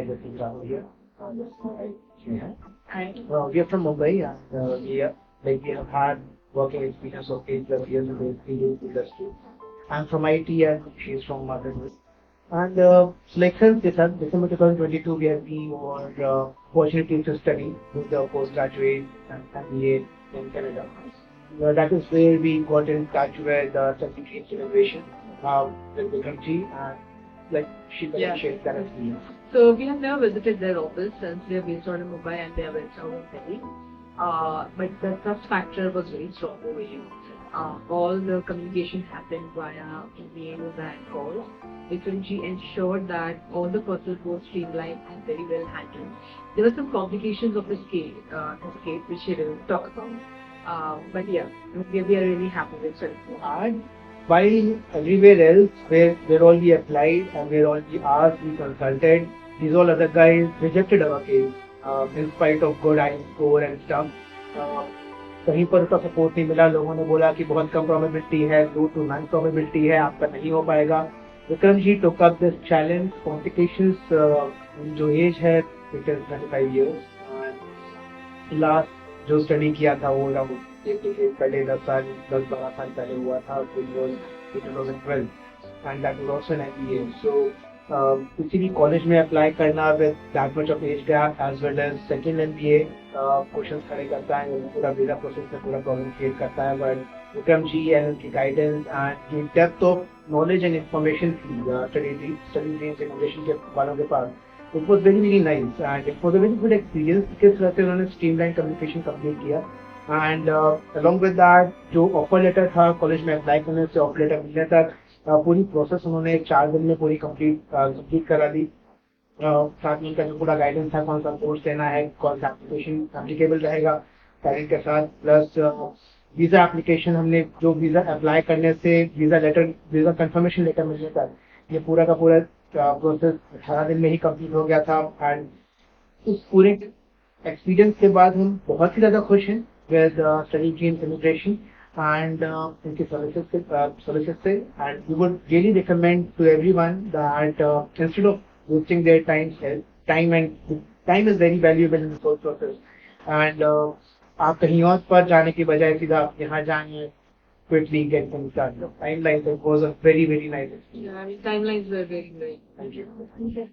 Hi, this is Rahul here. We are from Mumbai and we have had working experience of 8+ years in the experience industry. I'm from IT and she's from Motherhood. And selections this December 2022 we have been opportunity to study with the postgraduate and MBA in Canada. That is where we got in touch with certificate innovation with the country and like she can share that experience. So we have never visited their office since they are based out in Mumbai and they are based out in Delhi. But the trust factor was very strong over here. All the communication happened via emails and calls. She ensured that all the process was streamlined and very well handled. There were some complications of the scale, which she didn't talk about. But yeah, we are really happy with it. And while everywhere else, where all we applied and where all we asked, we consulted, these all other guys rejected our case in spite of good I score and stuff. कहीं पर उसका support नहीं मिला. लोगों ने बोला कि बहुत कम प्रोबेबिलिटी है, 2 to 9 प्रोबेबिलिटी है, आपका नहीं हो पाएगा. Vikram ji took up this challenge. Complications जो एज है it is 25 years. लास्ट जो स्टडी किया था वो पहले 10-12 साल पहले हुआ था, which was in 2012 and that was also an MBA. So किसी भी कॉलेज में अप्लाई करना with that much of age gap as well as second MBA questions खड़े करता है, पूरा वीजा प्रोसेस में पूरा प्रॉब्लम क्रिएट करता है. बट विक्रम जी एंड उनकी गाइडेंस एंड ये depth of knowledge and information थी स्टडी ड्रीम्स इनोवेशन के वालों के पास. It was very nice and it was a very good experience. किस तरह से उन्होंने स्ट्रीमलाइन कम्युनिकेशन कंप्लीट किया एंड अलॉन्ग विद दैट जो ऑफर लेटर था कॉलेज में अप्लाई करने से ऑफर लेटर मिलने तक पूरी प्रोसेस उन्होंने 4 दिन में पूरी कंप्लीट करा दी. साथ में उनका जो पूरा गाइडेंस था, कौन सा कोर्स लेना है, कौन सा एप्लीकेशन एप्लीकेबल रहेगा पेरेंट के साथ, प्लस वीजा एप्लीकेशन हमने जो वीजा अप्लाई करने से वीजा कंफर्मेशन लेटर मिलने तक ये पूरा का पूरा प्रोसेस 18 दिन में ही कंप्लीट हो गया था. एंड इस पूरे एक्सपीरियंस के बाद हम बहुत ही ज़्यादा खुश हैं with study dreams immigration and इनकी सर्विसेज से. And we would really recommend to everyone that instead of wasting their time is very valuable in this whole process. And आप कहीं और पर जाने की बजाय सीधा यहाँ जाएंगे, quickly get things done. Timelines, it was a very nice experience. Yeah, I mean, timelines were very great. Thank you.